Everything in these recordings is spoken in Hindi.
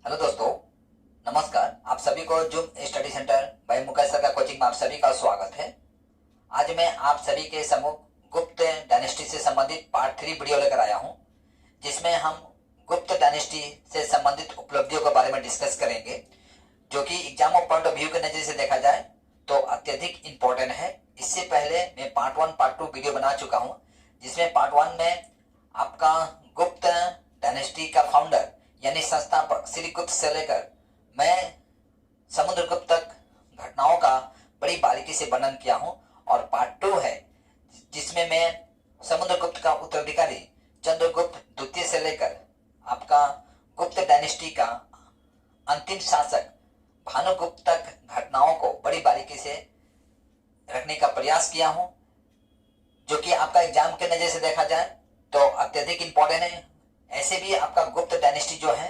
हेलो दोस्तों, नमस्कार। आप सभी को zoom study centre by Mukesh sir का कोचिंग में आप सभी का स्वागत है। आज मैं आप सभी के सम्मुख गुप्त डायनेस्टी से संबंधित पार्ट 3 वीडियो लेकर आया हूं, जिसमें हम गुप्त डायनेस्टी से संबंधित उपलब्धियों के बारे में डिस्कस करेंगे, जो कि exam of point of view के नजरिए से देखा जाए तो अत्यधिक इम्पोर्टेंट है। इससे पहले मैं पार्ट 1 पार्ट 2 वीडियो बना चुका हूं, जिसमें पार्ट 1 में आपका गुप्त डायनेस्टी का फाउंडर यानी संस्थापक श्री गुप्त से लेकर मैं समुद्रगुप्त तक घटनाओं का बड़ी बारीकी से वर्णन किया हूं, और पार्ट 2 है जिसमें मैं समुद्रगुप्त का उत्तराधिकारी चंद्रगुप्त द्वितीय से लेकर आपका गुप्त डायनेस्टी का अंतिम शासक भानुगुप्त तक घटनाओं को बड़ी बारीकी से रखने का प्रयास किया हूं, जो कि आपका एग्जाम के नजर से देखा जाए तो अत्यधिक इंपॉर्टेंट है। ऐसे भी आपका गुप्त डायनेस्टी जो है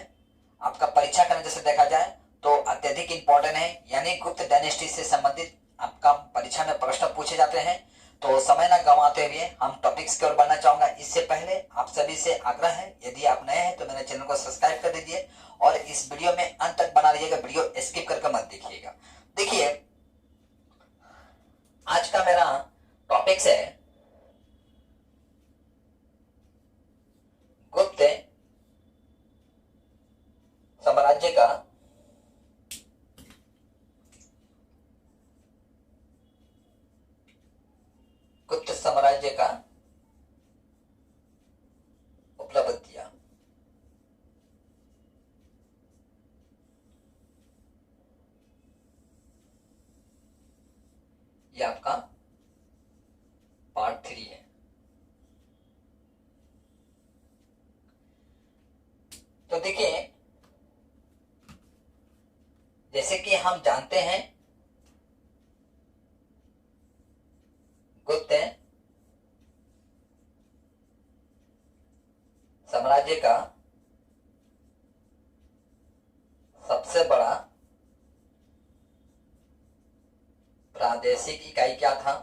आपका परीक्षा के नजर से देखा जाए तो अत्यधिक इंपॉर्टेंट है, यानी गुप्त डायनेस्टी से संबंधित आपका परीक्षा में प्रश्न पूछे जाते हैं। तो समय न गंवाते हुए हम टॉपिक्स की ओर बढ़ना चाहूंगा। इससे पहले आप सभी से आग्रह है, यदि आप नए हैं तो मेरे चैनल को सब्सक्राइब कर दीजिए और इस वीडियो में अंत तक बना रहिएगा, वीडियो स्किप करके मत देखिएगा। देखिए, आज का मेरा टॉपिक्स है गुप्त साम्राज्य का उपलब्धियां। ये आपका पार्ट 3 है। तो देखिए, जैसे कि हम जानते हैं गुप्त साम्राज्य का सबसे बड़ा प्रादेशिक इकाई क्या था?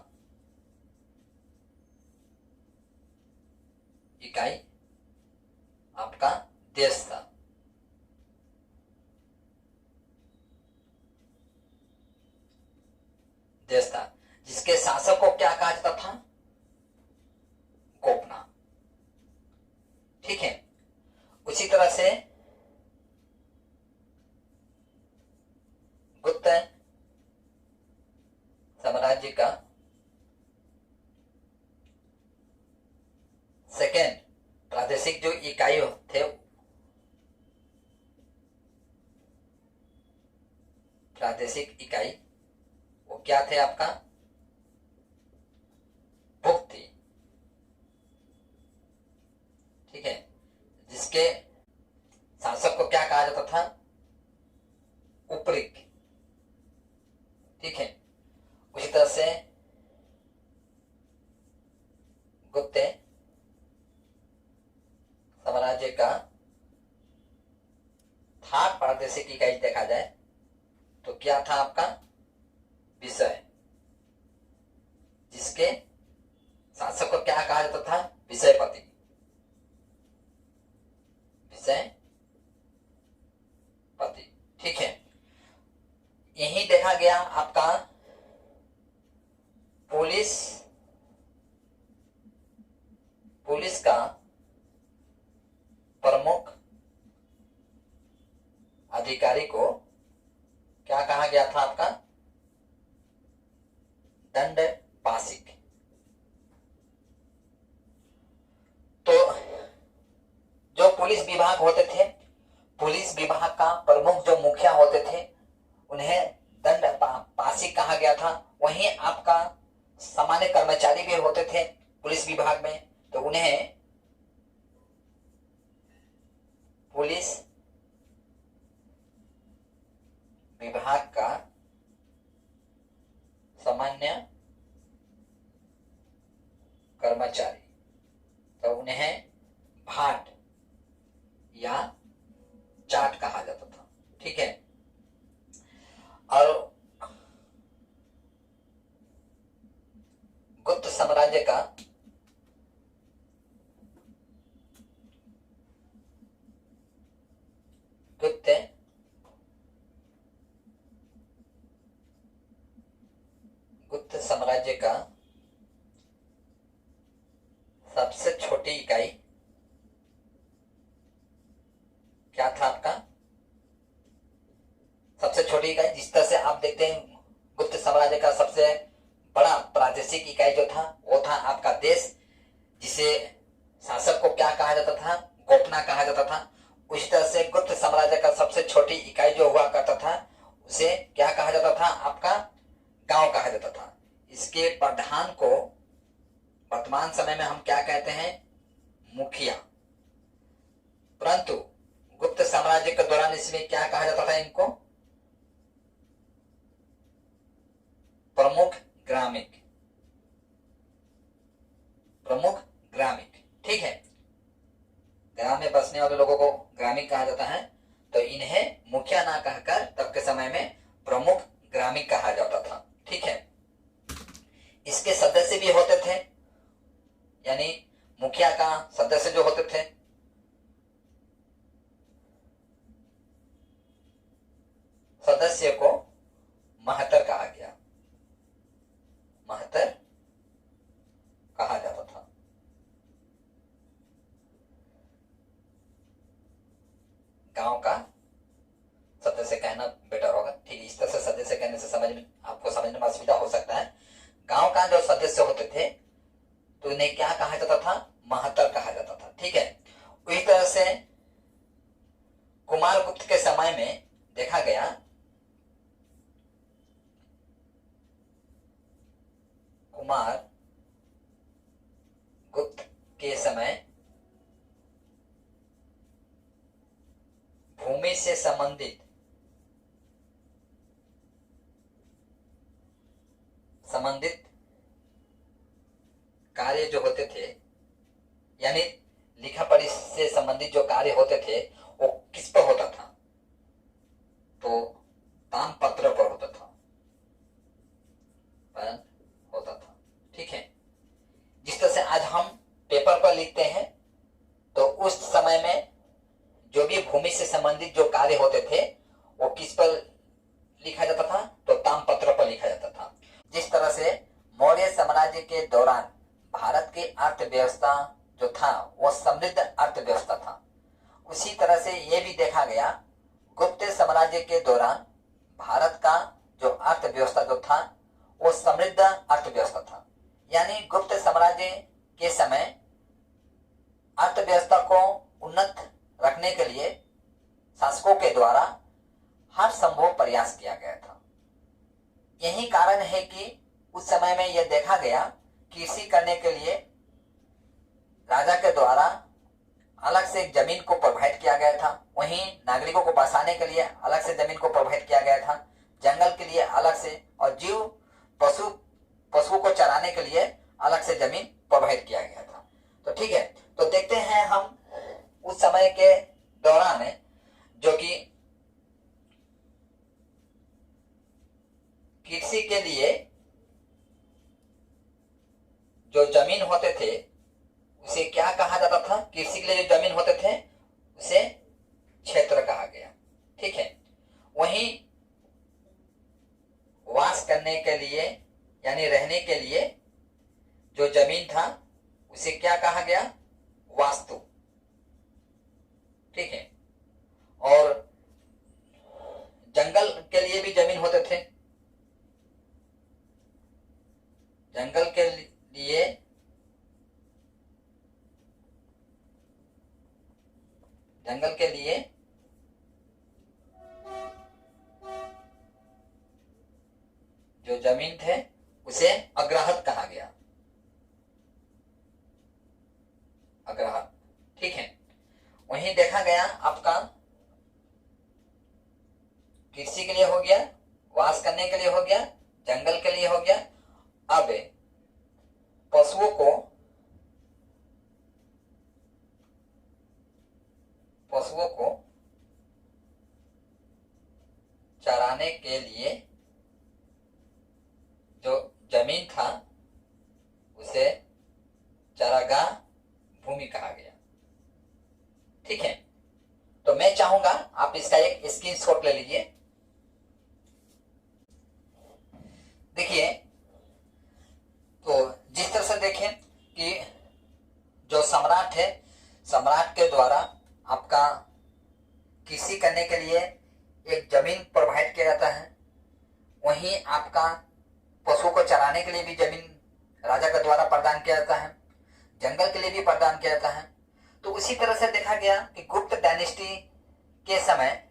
इकाई आपका देश था। देश था जिसके शासक को क्या कहा जाता था? गोपना। ठीक है। उसी तरह से गुप्त साम्राज्य का सेकेंड प्रादेशिक जो इकाई थे, प्रादेशिक इकाई वो क्या थे? आपका भुक्ति। ठीक है। जिसके शासक को क्या कहा जाता था? उपरिक। ठीक है। उसी तरह से गुप्त साम्राज्य का थर्ड प्रादेशिक इकाई देखा जाए तो क्या था? आपका विषय। जिसके शासक को क्या कहा जाता था? विषयपति। विषयपति। ठीक है। यही देखा गया आपका पुलिस का प्रमुख अधिकारी को क्या कहा गया था? आपका दंडपाशिक। तो जो पुलिस विभाग होते थे, पुलिस विभाग का प्रमुख जो मुखिया होते थे, उन्हें दंडपाशिक कहा गया था। वहीं आपका सामान्य कर्मचारी भी होते थे पुलिस विभाग में, तो उन्हें पुलिस विभाग का सामान्य कर्मचारी, तो उन्हें भाट या चाट कहा जाता था। ठीक है। और गुप्त साम्राज्य का गुप्त साम्राज्य का सबसे छोटी इकाई क्या था आपका? सबसे छोटी इकाई, जिस तरह से आप देखते हैं गुप्त साम्राज्य का सबसे बड़ा प्रादेशिक इकाई जो था वो था आपका देश, जिसे शासक को क्या कहा जाता था? गोपना कहा जाता था। उसी तरह से गुप्त साम्राज्य का सबसे छोटी इकाई जो हुआ करता था उसे क्या कहा जाता था? आपका गांव कहा जाता था। इसके प्रधान को वर्तमान समय में हम क्या कहते हैं? मुखिया। परंतु गुप्त साम्राज्य के दौरान इसमें क्या कहा जाता था इनको? प्रमुख ग्रामिक। प्रमुख ग्रामिक, ठीक है। ग्राम में बसने वाले लोगों को ग्रामीण कहा जाता है, तो इन्हें मुखिया ना कहकर तब के समय में प्रमुख ग्रामीण कहा जाता था, ठीक है। इसके सदस्य भी होते थे, यानी मुखिया का सदस्य जो होते थे सदस्य को महतर कहा गया, महतर कहा जाता था। गांव का सदस्य कहना बेटर होगा, ठीक है। इस तरह से सदस्य कहने से आपको समझने में असुविधा हो सकता है। गांव का जो सदस्य होते थे तो इन्हें क्या कहा जाता था? महतर कहा जाता था, ठीक है। उसी तरह से कुमार गुप्त के समय में देखा गया कुमार गुप्त के समय भूमि से संबंधित कार्य जो होते थे, यानी लिखा पढ़ी से संबंधित जो कार्य होते थे वो किस पर होता था? तो तामपत्र पर होता था, ठीक है। जिस तरह से आज हम पेपर पर लिखते हैं तो उस समय में जो भी भूमि से संबंधित जो कार्य होते थे वो किस पर लिखा जाता था? तो तामपत्र पर लिखा जाता था। जिस तरह से मौर्य साम्राज्य के दौरान भारत की अर्थव्यवस्था जो था वो समृद्ध अर्थव्यवस्था था, उसी तरह से ये भी देखा गया गुप्त साम्राज्य के दौरान भारत का जो अर्थव्यवस्था जो था वो समृद्ध अर्थव्यवस्था था। यानी गुप्त साम्राज्य के समय अर्थव्यवस्था को उन्नत रखने के लिए शासकों के द्वारा हर संभव प्रयास किया गया था। यही कारण है कि उस समय में यह देखा गया कृषि करने के लिए राजा के द्वारा अलग से एक जमीन को प्रोवाइड किया गया था, वहीं नागरिकों को बसाने के लिए अलग से जमीन को प्रोवाइड किया गया था, जंगल के लिए अलग से, और जीव पशुओं को चराने के लिए अलग से जमीन प्रोवाइड किया गया था। तो ठीक है, तो देखते हैं हम उस समय के दौरान जो कि कृषि के लिए जो जमीन होते थे उसे क्या कहा जाता था? कृषि के लिए जो जमीन होते थे उसे क्षेत्र कहा गया, ठीक है। वहीं वास करने के लिए यानी रहने के लिए जो जमीन था उसे क्या कहा गया? वास्तु, ठीक है। और जंगल के लिए भी जमीन होते थे, जंगल के लिए जो जमीन थे उसे अग्रहत कहा गया, अग्रहत, ठीक है। वहीं देखा गया आपका कृषि के लिए हो गया, वास करने के लिए हो गया, जंगल के लिए हो गया। अब पशुओं को चराने के लिए जो जमीन था उसे चरागाह भूमि कहा गया, ठीक है। तो मैं चाहूंगा आप इसका एक स्क्रीनशॉट ले लीजिए। देखिए, तो जिस तरह से देखें कि जो सम्राट है, सम्राट के द्वारा आपका कृषि करने के लिए एक जमीन प्रोवाइड किया जाता है, वहीं आपका पशु को चराने के लिए भी जमीन राजा के द्वारा प्रदान किया जाता है, जंगल के लिए भी प्रदान किया जाता है। तो उसी तरह से देखा गया कि गुप्त डायनेस्टी के समय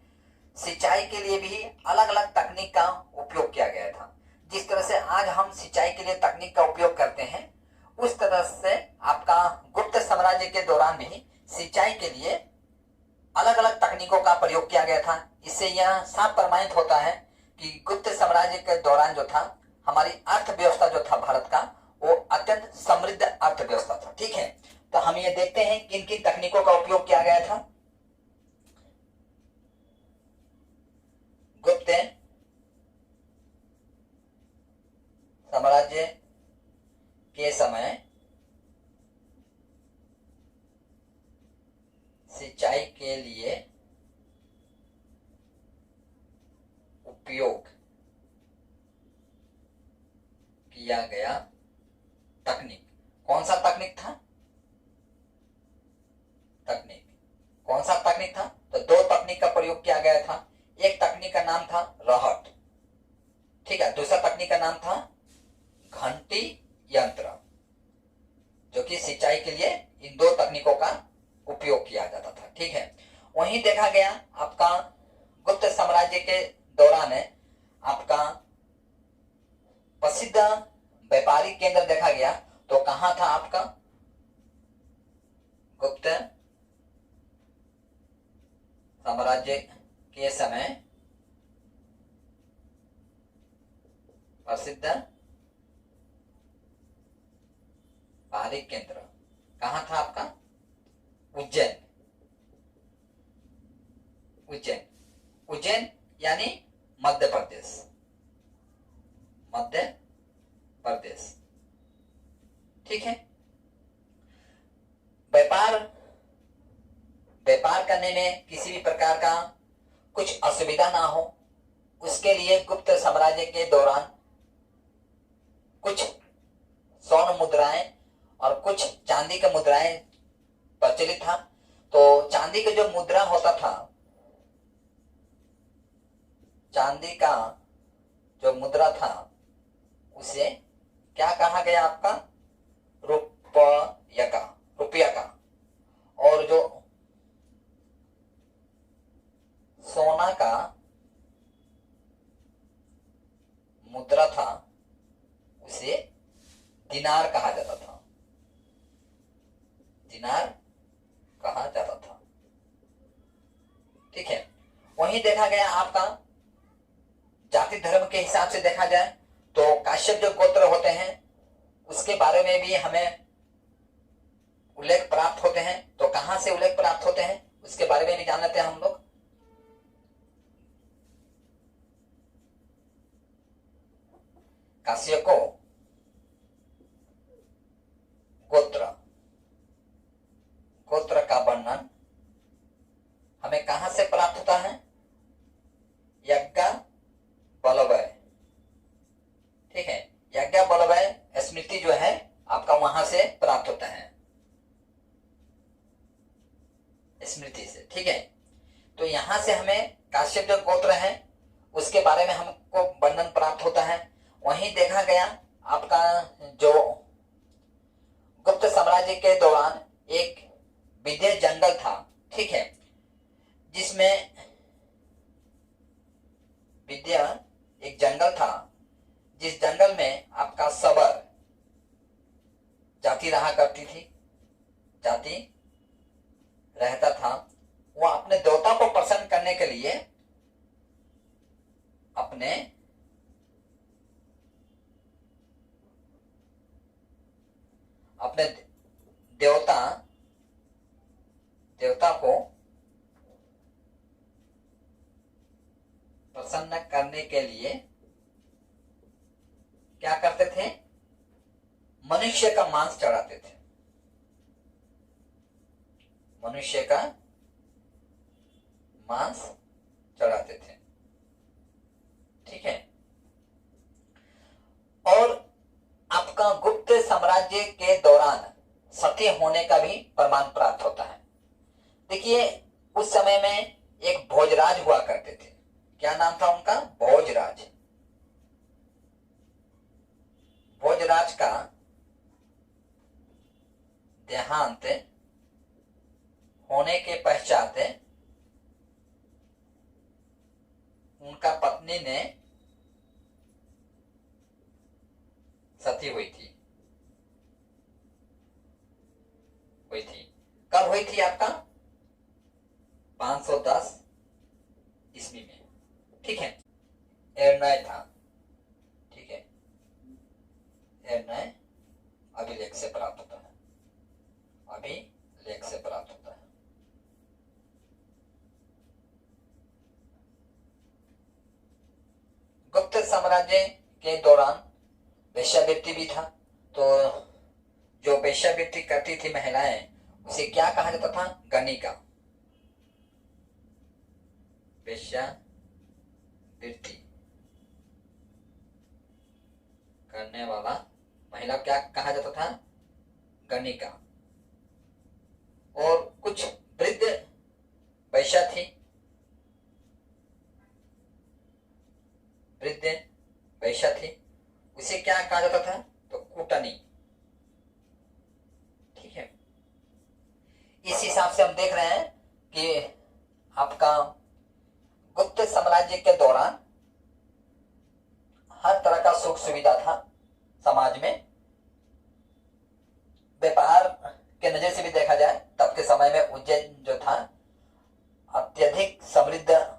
सिंचाई के लिए भी अलग अलग तकनीक का उपयोग किया गया था। जिस तरह से आज हम सिंचाई के लिए तकनीक का उपयोग करते हैं, उस तरह से आपका गुप्त साम्राज्य के दौरान भी सिंचाई के लिए अलग अलग तकनीकों का प्रयोग किया गया था। इससे यह साफ प्रमाणित होता है कि गुप्त साम्राज्य के दौरान जो था, हमारी अर्थव्यवस्था जो था भारत का, वो अत्यंत समृद्ध अर्थव्यवस्था था। ठीक है, तो हम ये देखते हैं किन किन तकनीकों का उपयोग किया गया था। गुप्त साम्राज्य के समय सिंचाई के लिए उपयोग किया गया तकनीक, कौन सा तकनीक था? तकनीक कौन सा तकनीक था? तो दो तकनीक का प्रयोग किया गया था। एक तकनीक का नाम था रहट, ठीक है। दूसरा तकनीक का नाम था घंटी यंत्र, जो कि सिंचाई के लिए इन दो तकनीकों का उपयोग किया जाता था। ठीक है, वहीं देखा गया आपका गुप्त साम्राज्य के दौरान आपका प्रसिद्ध व्यापारिक केंद्र देखा गया, तो कहां था आपका? गुप्त साम्राज्य के समय प्रसिद्ध व्यापारिक केंद्र कहां था आपका? उज्जैन। उज्जैन, उज्जैन यानी मध्य प्रदेश, मध्य प्रदेश। ठीक है, व्यापार करने में किसी भी प्रकार का कुछ असुविधा ना हो, उसके लिए गुप्त साम्राज्य के दौरान कुछ स्वर्ण मुद्राएं और कुछ चांदी के मुद्राएं प्रचलित था। तो चांदी का जो मुद्रा होता था, चांदी का जो मुद्रा था, उसे क्या कहा गया आपका? रुपया का। और जो सोना का मुद्रा था, उसे दिनार कहा जाता था, दिनार कहा जाता था। ठीक है, वहीं देखा गया आपका जाति धर्म के हिसाब से देखा जाए तो काश्यप जो गोत्र होते हैं, उसके बारे में भी हमें उल्लेख प्राप्त होते हैं। तो कहां से उल्लेख प्राप्त होते हैं, उसके बारे में भी जान लेते हैं हम लोग। काश्यपो गोत्र, गोत्र का वर्णन हमें कहां से प्राप्त होता है? याज्ञवल्क्य। ठीक है, याज्ञवल्क्य स्मृति जो है आपका वहां से प्राप्त होता है, स्मृति से। ठीक है, तो यहां से हमें काश्यप जो गोत्र है उसके बारे में हमको वर्णन प्राप्त होता है। वहीं देखा गया आपका जो गुप्त साम्राज्य के दौरान एक विदेह जंगल था, ठीक है, जिसमें विदेह एक जंगल था, जिस जंगल में आपका सबर जाति रहा करती थी, जाति रहता था। वह अपने देवता को प्रसन्न करने के लिए अपने देवता को प्रसन्न करने के लिए क्या करते थे? मनुष्य का मांस चढ़ाते थे, मनुष्य का मांस चढ़ाते थे। ठीक है, और आपका गुप्त साम्राज्य के दौरान सती होने का भी प्रमाण प्राप्त होता है। देखिए, उस समय में एक भोजराज हुआ करते थे। क्या नाम था उनका? भोजराज। भोजराज का देहांत होने के पश्चात उनका पत्नी ने सती हुई थी। कब हुई थी आपका? 510 ईस्वी में। ठीक है, निर्णय था। ठीक है, निर्णय अभिलेख से प्राप्त होता है। अभिलेख से प्राप्त होता है। गुप्त साम्राज्य के दौरान वेश्यावृत्ति भी था। तो जो वेश्यावृत्ति करती थी महिलाएं, उसे क्या कहा जाता था? गणिका। वेश्यावृत्ति करने वाला महिला क्या कहा जाता था? गणिका। और कुछ वृद्ध वैश्या थी, उसे क्या कहा जाता था? तो कूटनी। ठीक है, इस हिसाब से हम देख रहे हैं कि आपका गुप्त साम्राज्य के दौरान हर तरह का सुख सुविधा था समाज में। व्यापार के नजर से भी देखा जाए, तब के समय में उज्जैन जो था अत्यधिक समृद्ध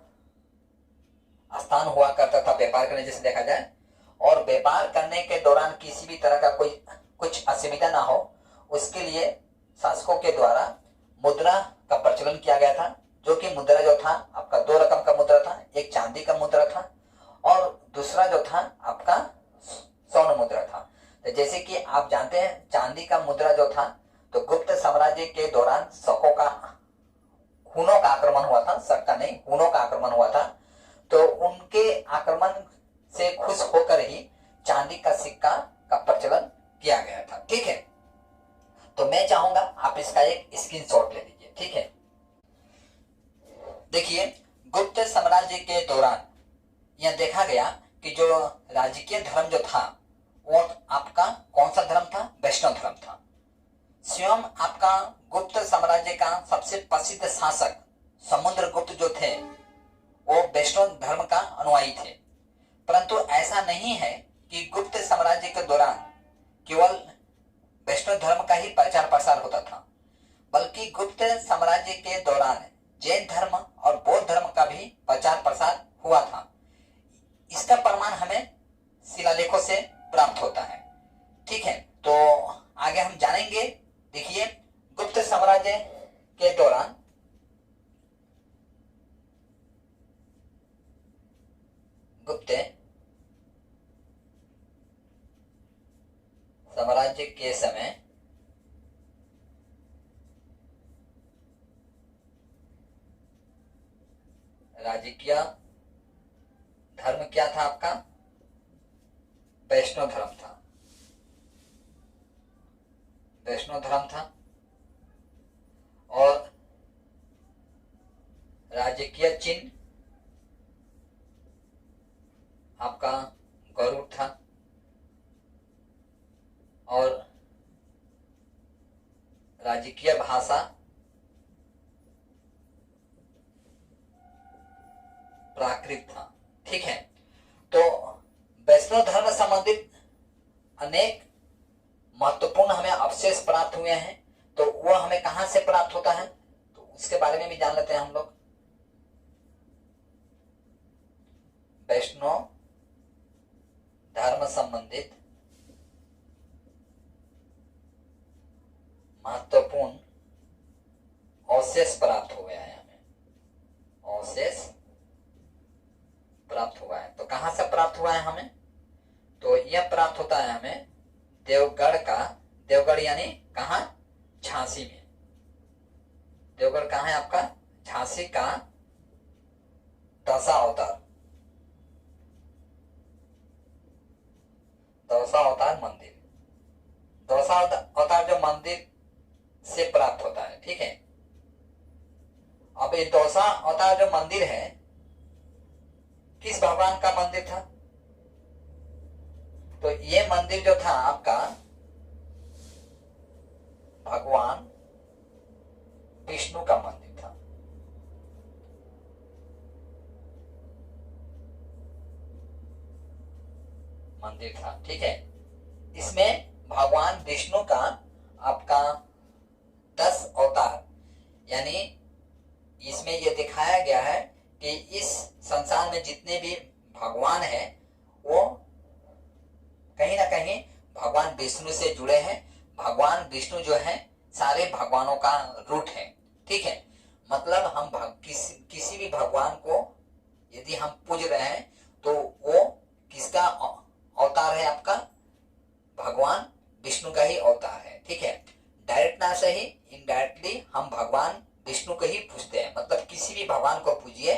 स्थान हुआ करता था, व्यापार के नजर से देखा जाए। और व्यापार करने के दौरान किसी भी तरह का कोई कुछ असुविधा ना हो, उसके लिए शासकों के द्वारा मुद्रा का प्रचलन किया गया था। जो कि मुद्रा जो था आपका 2 रकम का मुद्रा था। एक चांदी का मुद्रा था और दूसरा जो था आपका स्वर्ण मुद्रा था। तो जैसे कि आप जानते हैं, चांदी का मुद्रा जो था, तो गुप्त साम्राज्य के दौरान शकों का हुनों का आक्रमण हुआ था। शक का नहीं, हुनों का आक्रमण हुआ था। तो उनके आक्रमण से खुश होकर ही चांदी का सिक्का का प्रचलन किया गया था। ठीक है, तो मैं चाहूंगा आप इसका एक स्क्रीनशॉट ले लीजिए। ठीक है, देखिए, गुप्त साम्राज्य के दौरान यह देखा गया कि जो राजकीय धर्म जो था वो आपका कौन सा धर्म था? वैष्णव धर्म था। स्वयं आपका गुप्त साम्राज्य का सबसे प्रसिद्ध शासक समुद्रगुप्त जो थे वो वैष्णव धर्म का अनुयायी थे। परंतु ऐसा नहीं है कि गुप्त साम्राज्य के दौरान केवल वैष्णव धर्म का ही प्रचार प्रसार होता था, बल्कि गुप्त साम्राज्य के दौरान जैन धर्म और बौद्ध धर्म का भी प्रचार प्रसार हुआ था। इसका प्रमाण हमें शिलालेखों से प्राप्त होता है। ठीक है, तो आगे हम जानेंगे। देखिए, गुप्त साम्राज्य के दौरान गुप्त साम्राज्य के समय राजकीय धर्म क्या था आपका? वैष्णव धर्म था। वैष्णव धर्म था और राजकीय चिन्ह आपका गरुड़ था और राजकीय भाषा प्राकृत था। ठीक है, तो वैष्णव धर्म संबंधित अनेक महत्वपूर्ण हमें अवशेष प्राप्त हुए हैं। तो वह हमें कहां से प्राप्त होता है, तो उसके बारे में भी जान लेते हैं हम लोग। वैष्णव धर्म संबंधित महत्वपूर्ण अवशेष प्राप्त हुए हैं हमें। अवशेष प्राप्त हुआ है, तो कहां से प्राप्त हुआ है हमें? तो यह प्राप्त होता है हमें देवगढ़ का। देवगढ़ यानी कहां? झांसी में। देवगढ़ कहां है आपका? झांसी का दशावतार मंदिर। मंदिर से प्राप्त होता है। ठीक है, अब ये दौसा अवतार जो मंदिर है किस भगवान का मंदिर था? तो ये मंदिर जो था आपका भगवान विष्णु का मंदिर था। ठीक है, इसमें भगवान विष्णु का आपका 10 अवतार, यानी इसमें यह दिखाया गया है कि इस संसार में जितने भी भगवान हैं वो कहीं ना कहीं भगवान विष्णु से जुड़े हैं। भगवान विष्णु जो है सारे भगवानों का रूट है। ठीक है, मतलब हम किसी भी भगवान को यदि हम पूज रहे हैं तो वो किसका अवतार है? आपका भगवान विष्णु का ही अवतार है। ठीक है, डायरेक्ट ना सही इनडायरेक्टली हम भगवान विष्णु को ही पूजते हैं। मतलब किसी भी भगवान को पूजिए,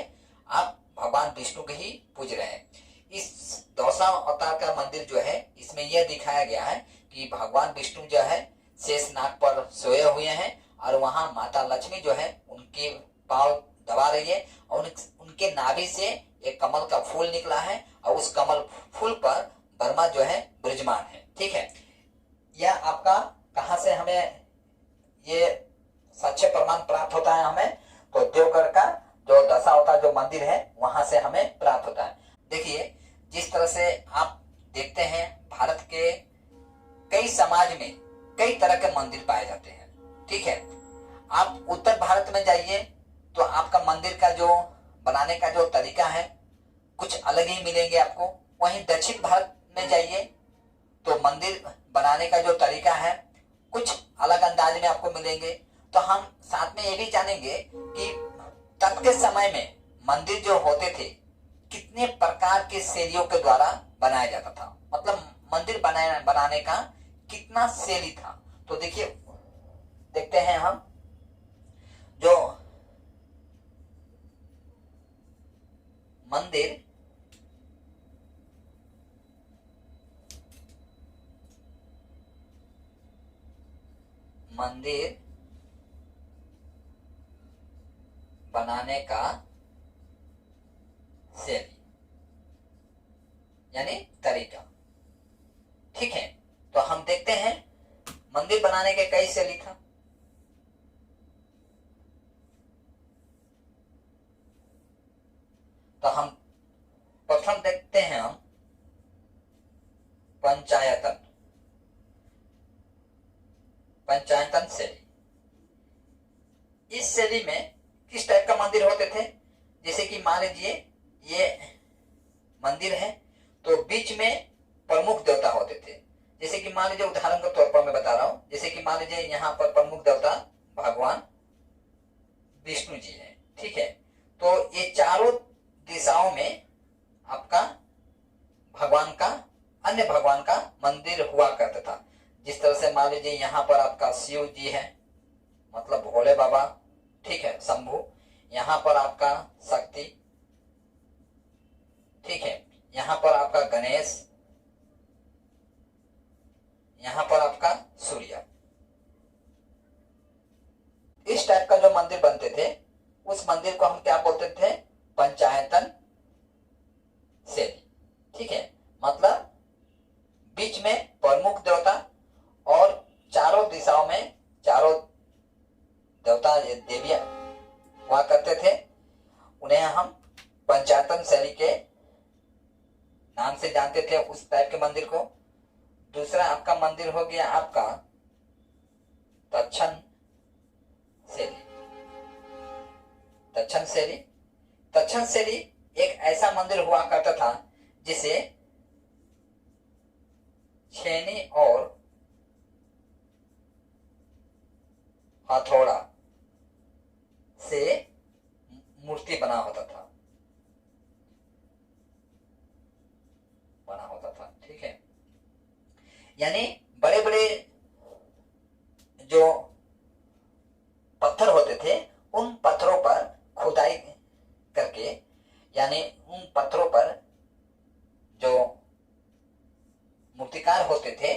आप भगवान विष्णु को ही पूज रहे हैं। इस दौसा अवतार का मंदिर जो है इसमें यह दिखाया गया है कि भगवान विष्णु जो है शेषनाग पर सोए हुए हैं और वहां माता लक्ष्मी जो है उनके पांव दबा रही है और उनके नाभि से एक कमल का फूल निकला है और उस कमल फूल पर ब्रह्मा जो है विराजमान है। ठीक है, यह आपका कहां से हमें ये सच्चे प्रमाण प्राप्त होता है? हमें तो देवगढ़ का जो दशावतार जो मंदिर है वहां से हमें प्राप्त होता है। देखिए, जिस तरह से आप देखते हैं भारत के कई समाज में कई तरह के मंदिर पाए जाते हैं। ठीक है, आप उत्तर भारत में जाइए तो आपका मंदिर का जो बनाने का जो तरीका है कुछ अलग ही मिलेंगे आपको। वहीं दक्षिण भारत में जाइए तो मंदिर बनाने का जो तरीका है कुछ अलग अंदाज में आपको मिलेंगे। तो हम साथ में ये भी जानेंगे कि तब के समय में मंदिर जो होते थे कितने प्रकार के शैलियों के द्वारा बनाया जाता था, मतलब मंदिर बनाने का कितना शैली था। तो देखिए, देखते हैं हम जो मंदिर बनाने का शैली यानी तरीका। ठीक है, तो हम देखते हैं मंदिर बनाने के कई शैली था। तो हम प्रथम देखते हैं हम पंचायतन शैली। इस शैली में किस टाइप का मंदिर होते थे? जैसे कि मान लीजिए ये मंदिर है तो बीच में प्रमुख देवता होते थे। जैसे कि मान लीजिए उदाहरण के तौर पर मैं बता रहा हूं, जैसे कि मान लीजिए यहाँ पर प्रमुख देवता भगवान विष्णु जी है। ठीक है, तो ये चारों दिशाओं में आपका भगवान का अन्य भगवान का मंदिर हुआ करता था। जिस तरह से मान लीजिए यहाँ पर आपका शिव जी है, मतलब भोले बाबा। ठीक है, शंभु। यहाँ पर आपका शक्ति। ठीक है, यहाँ पर आपका गणेश, यहाँ पर आपका सूर्य। इस टाइप का जो मंदिर बनते थे उस मंदिर को हम क्या बोलते थे? पंचायतन शैली। ठीक है, मतलब बीच में प्रमुख देवता और चारों दिशाओं में चारों देवता देवियां हुआ करते थे। उन्हें हम पंचायतन शैली के नाम से जानते थे, उस टाइप के मंदिर को। दूसरा आपका मंदिर हो गया आपका तक्षण शैली। तक्षण शैली एक ऐसा मंदिर हुआ करता था जिसे छेनी और हथौड़ा से मूर्ति बना होता था। ठीक है, यानी बड़े बड़े जो पत्थर होते थे उन पत्थरों पर खुदाई करके, यानी उन पत्थरों पर जो मूर्तिकार होते थे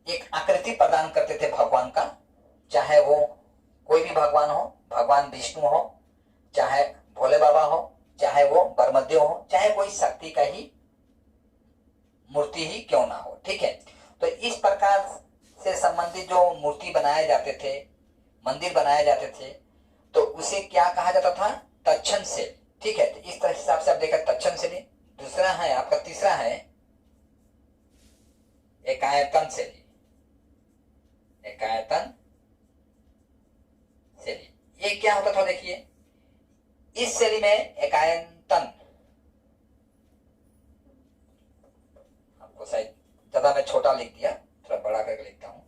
एक आकृति भगवान विष्णु हो, चाहे भोले बाबा हो, चाहे वो बरमदेव हो, चाहे कोई शक्ति का ही मूर्ति ही क्यों ना हो। ठीक है, तो इस प्रकार से संबंधित जो मूर्ति बनाए जाते थे, मंदिर बनाए जाते थे, तो उसे क्या कहा जाता था? तक्षण शैली। ठीक है, तो इस तरह हिसाब से आप देखा तक्षण शैली। दूसरा है आपका, तीसरा है एकायतन शैली। एकायतन शैली ये क्या होता था? देखिए, इस शैली में एकायतन, आपको शायद ज्यादा मैं छोटा लिख दिया, थोड़ा बड़ा करके लिखता हूं।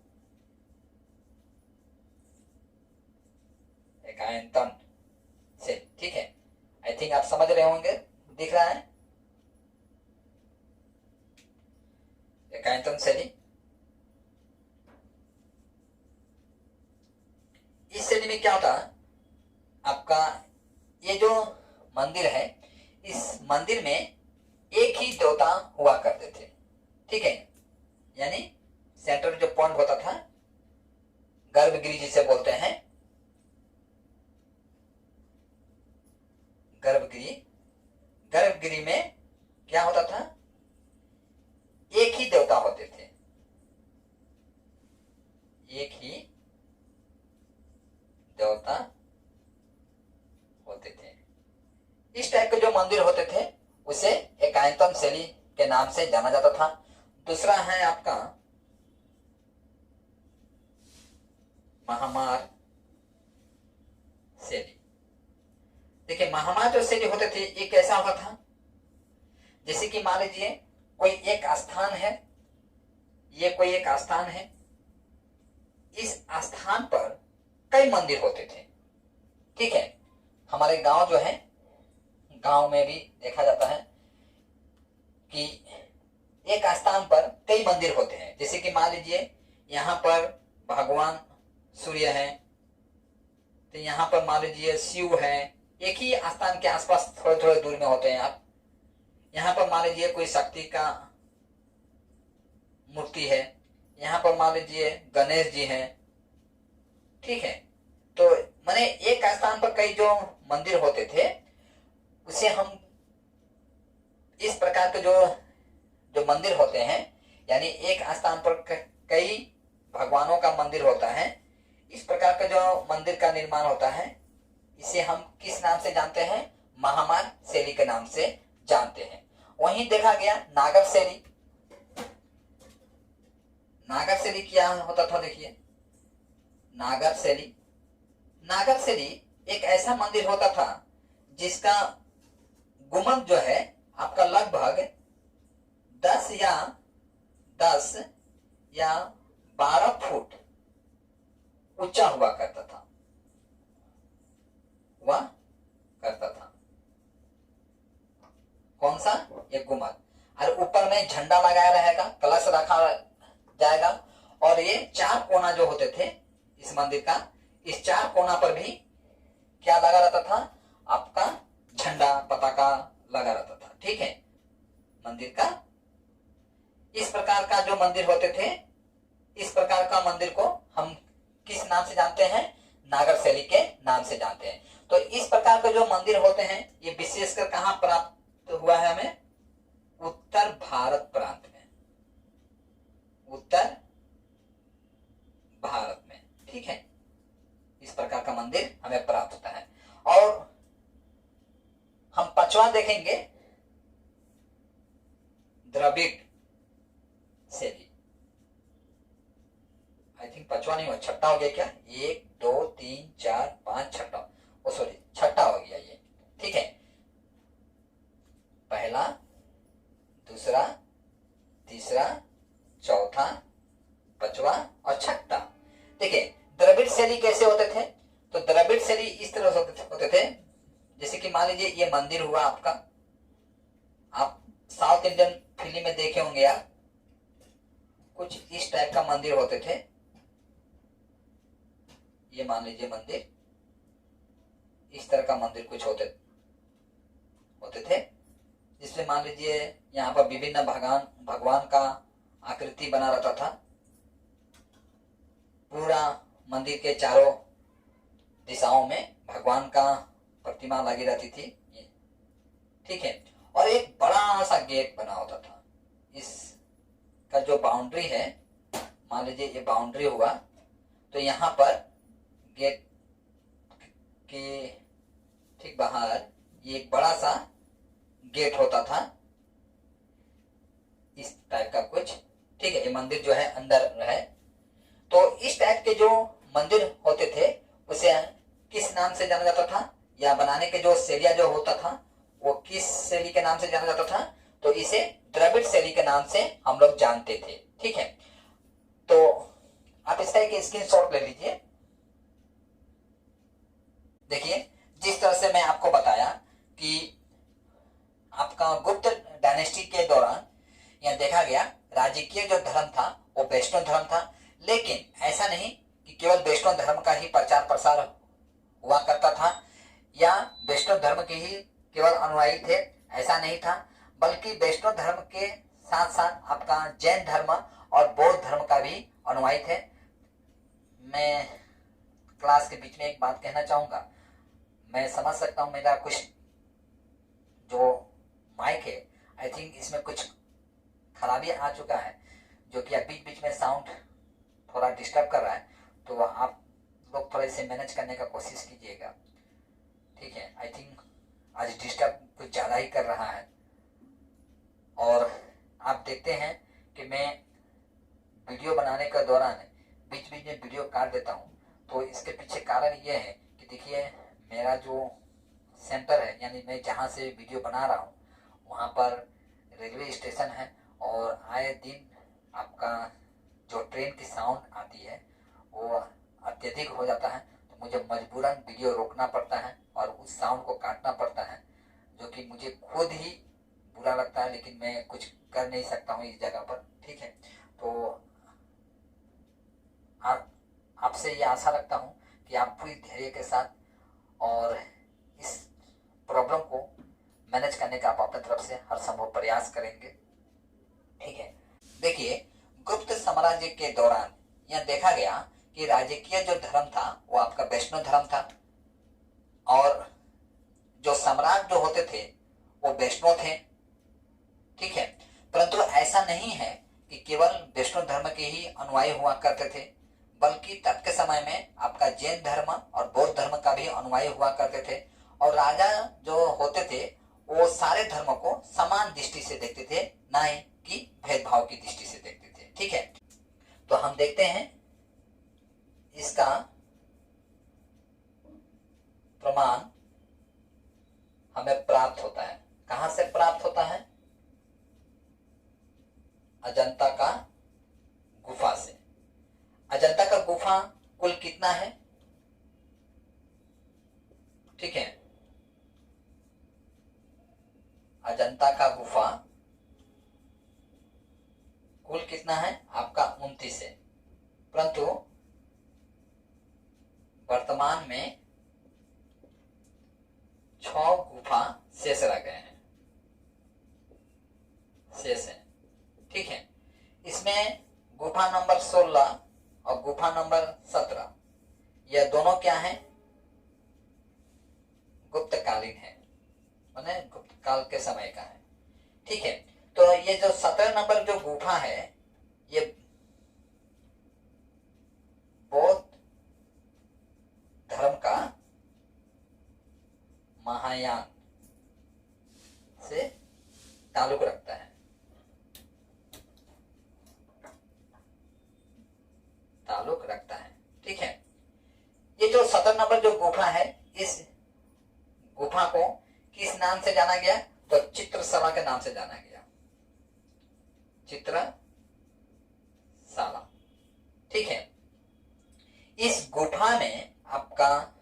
एकायतन शैली, ठीक है, आई थिंक आप समझ रहे होंगे, दिख रहा है एकायतन शैली। इस शैली में क्या होता है आपका, ये जो मंदिर है, इस मंदिर में एक ही देवता हुआ करते थे। ठीक है, यानी सेंटर जो पॉइंट होता था, गर्भगृह जिसे बोलते हैं, गर्भगृह, गर्भगृह में क्या होता था? एक ही देवता होते थे, एक ही देवता होते थे। इस टाइप के जो मंदिर होते थे उसे एकायतन शैली के नाम से जाना जाता था। दूसरा है आपका महामार शैली। देखिए, महामार जो शैली होते थे, ये कैसा होता था? जैसे कि मान लीजिए कोई एक स्थान है, ये कोई एक स्थान है, इस स्थान पर कई मंदिर होते थे। ठीक है, हमारे गांव जो है, गांव में भी देखा जाता है कि एक स्थान पर कई मंदिर होते हैं। जैसे कि मान लीजिए यहाँ पर भगवान सूर्य है, तो यहाँ पर मान लीजिए शिव है, एक ही स्थान के आसपास थोड़े थोड़े दूर में होते हैं आप। यहाँ पर मान लीजिए कोई शक्ति का मूर्ति है, यहाँ पर मान लीजिए गणेश जी हैं। ठीक है, तो माने एक स्थान पर कई जो मंदिर होते थे, उसे हम इस प्रकार के जो जो मंदिर होते हैं, यानी एक स्थान पर कई भगवानों का मंदिर होता है, इस प्रकार का जो मंदिर का निर्माण होता है, इसे हम किस नाम से जानते हैं? महामार शैली के नाम से जानते हैं। वहीं देखा गया नागर शैली। नागर शैली क्या होता था? देखिए, नागर शैली, नागर शैली एक ऐसा मंदिर होता था जिसका गुंबद जो है आपका लगभग 10 या 12 फुट ऊंचा हुआ करता था, हुआ करता था। कौन सा? ये गुंबद, और ऊपर में झंडा लगाया रहेगा, कलश रखा जाएगा, और ये 4 कोना जो होते थे इस मंदिर का, इस 4 कोना पर भी क्या लगा रहता था? आपका झंडा, पताका लगा रहता था। ठीक है, मंदिर का इस प्रकार का जो मंदिर होते थे, इस प्रकार का मंदिर को हम किस नाम से जानते हैं? नागर शैली के नाम से जानते हैं। तो इस प्रकार के जो मंदिर होते हैं, ये विशेषकर कहां प्राप्त हुआ है हमें? उत्तर भारत प्रांत में, उत्तर भारत में। ठीक है, इस प्रकार का मंदिर हमें प्राप्त होता है। और हम 5वां देखेंगे, द्रविड़ शैली। आई थिंक 5वां नहीं हुआ, 6ठा हो गया क्या? 1 2 3 4 5 6ठा, ओ सॉरी 6ठा हो गया ये। ठीक है, पहला, दूसरा, तीसरा, चौथा, 5वां और 6ठा। देखिए, द्रविड़ शैली कैसे होते थे? तो द्रविड़ शैली इस तरह से होते थे, जैसे कि मान लीजिए ये मंदिर हुआ आपका, आप साउथ इंडियन फिल्म में देखे होंगे आप, कुछ इस टाइप का मंदिर होते थे। ये मान लीजिए मंदिर, इस तरह का मंदिर कुछ होते थे, जिसमें मान लीजिए यहाँ पर विभिन्न भगवान का आकृति बना रहता था। पूरा मंदिर के चारों दिशाओं में भगवान का प्रतिमा लगी रहती थी, ठीक है। और एक बड़ा सा गेट बना होता था। इसका जो बाउंड्री है, मान लीजिए ये बाउंड्री हुआ, तो यहाँ पर गेट के ठीक बाहर ये एक बड़ा सा गेट होता था, इस टाइप का कुछ, ठीक है। ये मंदिर जो है अंदर है। तो इस टाइप के जो मंदिर होते थे उसे किस नाम से जाना जाता था, या बनाने के जो शैलिया जो होता था वो किस शैली के नाम से जाना जाता था, तो इसे द्रविड़ शैली के नाम से हम लोग जानते थे, ठीक है। तो आप इसका एक स्क्रीनशॉट ले लीजिए। देखिए, जिस तरह से मैं आपको बताया कि आपका गुप्त डायनेस्टी के दौरान यह देखा गया राजकीय जो धर्म था वो वैष्णव धर्म था, लेकिन ऐसा नहीं कि केवल वैष्णव धर्म का ही प्रचार प्रसार हुआ करता था या वैष्णव धर्म के ही केवल अनुयायी थे, ऐसा नहीं था। बल्कि वैष्णव धर्म के साथ साथ आपका जैन धर्म और बौद्ध धर्म का भी अनुयायी थे। मैं क्लास के बीच में एक बात कहना चाहूंगा। मैं समझ सकता हूँ मेरा कुछ जो माइक है, आई थिंक इसमें कुछ खराबी आ चुका है, जो कि बीच बीच में साउंड थोड़ा डिस्टर्ब कर रहा है। तो आप लोग थोड़ा इसे मैनेज करने का कोशिश कीजिएगा, ठीक है। आई थिंक आज डिस्टर्ब कुछ ज़्यादा ही कर रहा है। और आप देखते हैं कि मैं वीडियो बनाने के दौरान बीच बीच में वीडियो काट देता हूँ। तो इसके पीछे कारण ये है कि देखिए, मेरा जो सेंटर है, यानी मैं जहाँ से वीडियो बना रहा हूँ, वहाँ पर रेलवे स्टेशन है और आए दिन आपका जो ट्रेन की साउंड आती है वो अत्यधिक हो जाता है। तो मुझे मजबूरन वीडियो रोकना पड़ता है और उस साउंड को काटना पड़ता है, जो कि मुझे खुद ही बुरा लगता है, लेकिन मैं कुछ कर नहीं सकता हूँ इस जगह पर, ठीक है। तो आपसे ये आशा रखता हूँ कि आप पूरी धैर्य के साथ और इस प्रॉब्लम को मैनेज करने का आप अपनी तरफ से हर संभव प्रयास करेंगे, ठीक है। देखिए, गुप्त साम्राज्य के दौरान यह देखा गया कि राजकीय जो धर्म था वो आपका वैष्णव धर्म था और जो सम्राट जो होते थे वो वैष्णव थे, ठीक है। परंतु ऐसा नहीं है कि केवल वैष्णव धर्म के ही अनुयायी हुआ करते थे, बल्कि तब के समय में आपका जैन धर्म और बौद्ध धर्म का भी अनुयायी हुआ करते थे। और राजा जो होते थे वो सारे धर्मों को समान दृष्टि से देखते थे, ना ही कि भेदभाव की दृष्टि से देखते थे, ठीक है। तो हम देखते हैं इसका प्रमाण हमें प्राप्त होता है। कहां से प्राप्त होता है? अजंता का गुफा से। अजंता का गुफा कुल कितना है, ठीक है। अजंता का गुफा कुल कितना है आपका 29 है, परंतु वर्तमान में 6 गुफा शेष रह गए हैं, शेष है, ठीक है। इसमें गुफा नंबर 16 और गुफा नंबर 17 यह दोनों क्या है? गुप्तकालीन है, माने गुप्त काल के समय का है, ठीक है। तो ये जो 17 नंबर जो गुफा है ये बौद्ध धर्म का महायान से ताल्लुक रखता है, ठीक है। ये जो 17 नंबर जो गुफा है, इस गुफा को किस नाम से जाना गया? तो चित्रशाला के नाम से जाना गया, चित्रशाला, ठीक है। इस गुफा में आपका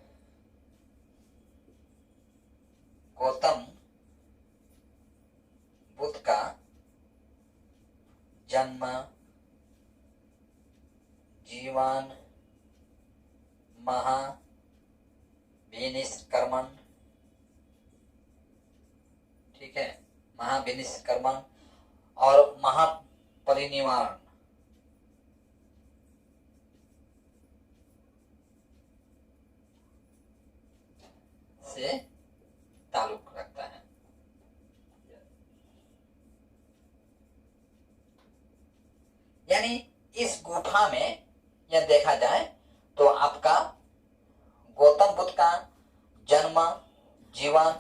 गौतम बुद्ध का जन्म, जीवन, महाविनिष्क्रमण, ठीक है, महाविनिष्क्रमण और महापरिनिर्वाण, से ताल्लुक रखता है। यानी इस गुफा में यह देखा जाए तो आपका गौतम बुद्ध का जन्म, जीवन,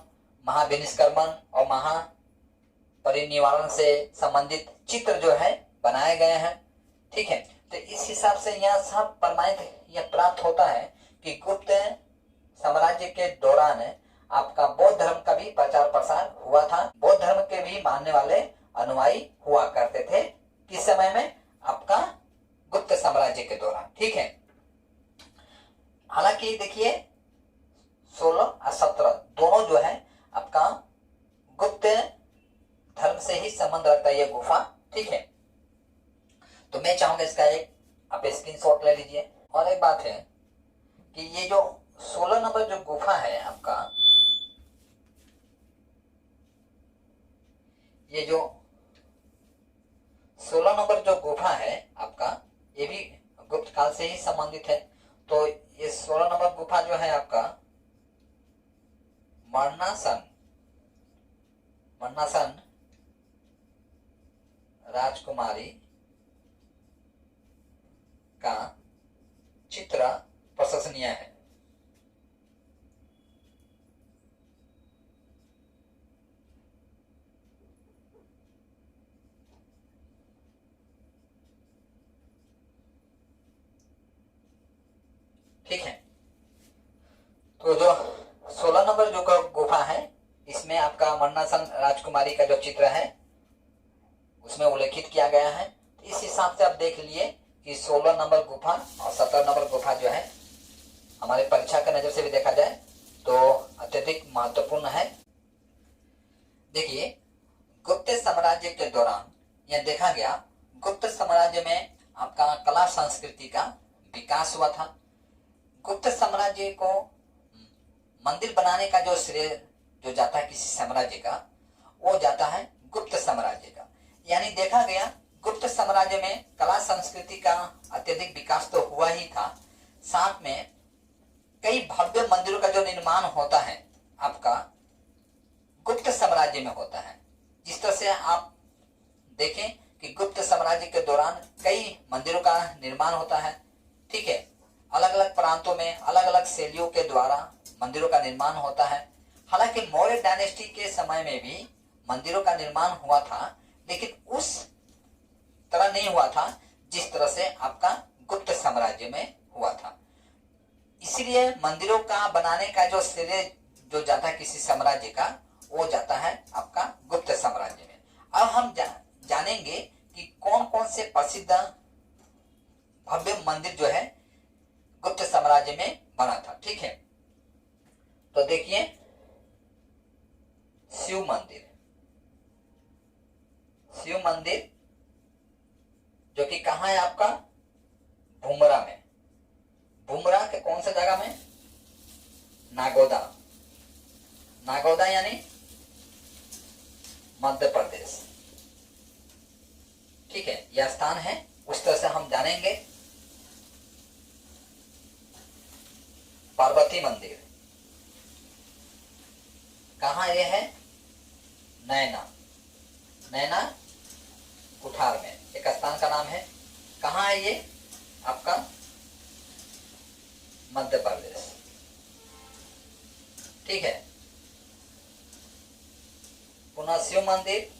महाविनिष्क्रमण और महापरिनिर्वाण से संबंधित चित्र जो है बनाए गए हैं। ठीक है, तो इस हिसाब से यह सब प्रमाणित यह प्राप्त होता है कि गुप्त साम्राज्य के दौरान आपका बौद्ध धर्म का भी प्रचार प्रसार हुआ था। बौद्ध धर्म के भी मानने वाले अनुयायी हुआ करते थे। किस समय में? आपका गुप्त साम्राज्य के दौरान। ठीक है, हालांकि देखिए 16 और 17 दोनों जो है आपका गुप्त धर्म से ही संबंध रखता है ये गुफा। ठीक है, तो मैं चाहूंगा इसका एक आप स्क्रीनशॉट ले लीजिए। और एक बात है कि ये जो 16 नंबर जो गुफा है आपका, ये जो 16 नंबर जो गुफा है आपका, ये भी गुप्त काल से ही संबंधित है। तो ये 16 नंबर गुफा जो है आपका मरणासन राजकुमारी का चित्र प्रशंसनीय है। ठीक है, तो जो 16 नंबर जो गुफा है इसमें आपका मरणासन राजकुमारी का जो चित्र है उसमें उल्लेखित किया गया है। इस हिसाब से आप देख लिए कि 16 नंबर गुफा और 17 नंबर गुफा जो है हमारे परीक्षा के नजर से भी देखा जाए तो अत्यधिक महत्वपूर्ण है। देखिए, गुप्त साम्राज्य के दौरान यह देखा गया, गुप्त साम्राज्य में आपका कला संस्कृति का विकास हुआ था। गुप्त साम्राज्य को मंदिर बनाने का जो श्रेय जो जाता है किसी साम्राज्य का, वो जाता है गुप्त साम्राज्य का। यानी देखा गया गुप्त साम्राज्य में कला संस्कृति का अत्यधिक विकास तो हुआ ही था, साथ में कई भव्य मंदिरों का जो निर्माण होता है आपका गुप्त साम्राज्य में होता है। जिस तरह से आप देखें कि गुप्त साम्राज्य के दौरान कई मंदिरों का निर्माण होता है। ठीक है, अलग अलग प्रांतों में अलग अलग शैलियों के द्वारा मंदिरों का निर्माण होता है। हालांकि मौर्य डायनेस्टी के समय में भी मंदिरों का निर्माण हुआ था, लेकिन उस तरह नहीं हुआ था जिस तरह से आपका गुप्त साम्राज्य में हुआ था। इसलिए मंदिरों का बनाने का जो श्रेय जो जाता है किसी साम्राज्य का, वो जाता है आपका गुप्त साम्राज्य में। अब हम जानेंगे कि कौन कौन से प्रसिद्ध भव्य मंदिर जो है गुप्त साम्राज्य में बना था। ठीक है, तो देखिए शिव मंदिर जो कि कहाँ है आपका? भूमरा में। भूमरा के कौन सा जगह में? नागौदा यानी मध्य प्रदेश। ठीक है, यह स्थान है, उस तरह से हम जानेंगे। पार्वती मंदिर कहाँ ये है? नैना कुठार में एक स्थान का नाम है। कहाँ है ये? आपका मध्य प्रदेश। ठीक है, पुनः शिव मंदिर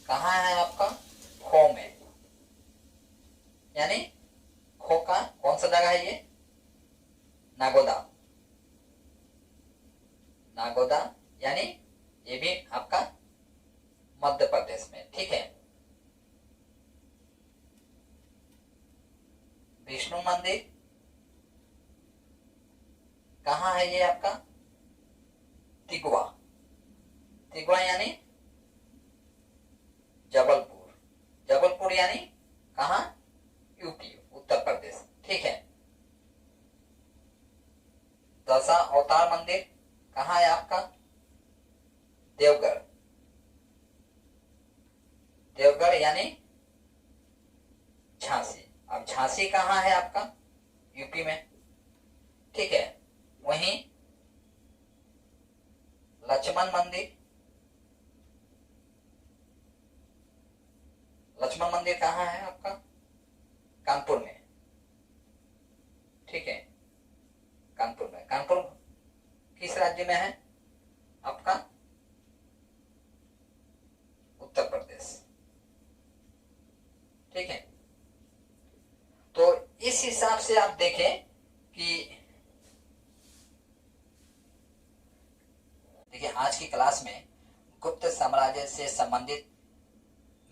कहाँ है आपका? खो में, यानी खो का कौन सा जगह है ये? नागोदा यानी ये भी आपका मध्य प्रदेश में। ठीक है, विष्णु मंदिर कहाँ है ये आपका? तिगवा यानी जबलपुर यानी कहाँ? यूपी, उत्तर प्रदेश। ठीक है, दशा अवतार मंदिर कहाँ है आपका? देवगढ़ यानी झांसी। अब झांसी कहाँ है आपका? यूपी में। ठीक है, वहीं लक्ष्मण मंदिर, लक्ष्मण मंदिर कहाँ है आपका? कानपुर में, ठीक है, कानपुर में। कानपुर किस राज्य में है आपका? उत्तर प्रदेश, ठीक है। तो इस हिसाब से आप देखें कि देखिए आज की क्लास में गुप्त साम्राज्य से संबंधित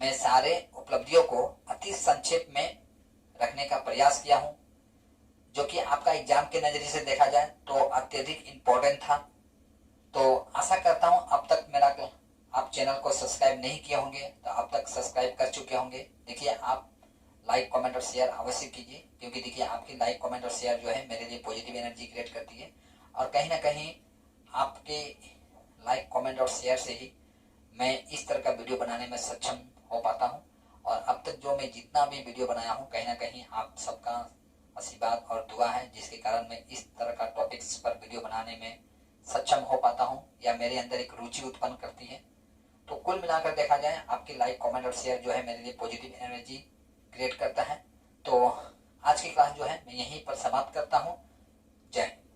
मैं सारे उपलब्धियों को अति संक्षेप में रखने का प्रयास किया हूं, जो कि आपका एग्जाम के नजरिए से देखा जाए तो अत्यधिक इम्पोर्टेंट था। तो आशा करता हूं अब तक मेरा आप चैनल को सब्सक्राइब नहीं किए होंगे तो अब तक सब्सक्राइब कर चुके होंगे। देखिए आप लाइक कमेंट और शेयर अवश्य कीजिए, क्योंकि देखिए आपकी लाइक कमेंट और शेयर जो है मेरे लिए पॉजिटिव एनर्जी क्रिएट करती है, और कहीं ना कहीं आपके लाइक कमेंट और शेयर से ही मैं इस तरह का वीडियो बनाने में सक्षम हो पाता हूं। और अब तक जो मैं जितना भी वीडियो बनाया हूं कहीं ना कहीं आप सबका आशीर्वाद और दुआ है, जिसके कारण मैं इस तरह का टॉपिक्स पर वीडियो बनाने में सक्षम हो पाता हूं या मेरे अंदर एक रुचि उत्पन्न करती है। तो कुल मिलाकर देखा जाए आपकी लाइक कमेंट और शेयर जो है मेरे लिए पॉजिटिव एनर्जी क्रिएट करता है। तो आज की क्लास जो है मैं यहीं पर समाप्त करता हूँ। जय हिंद।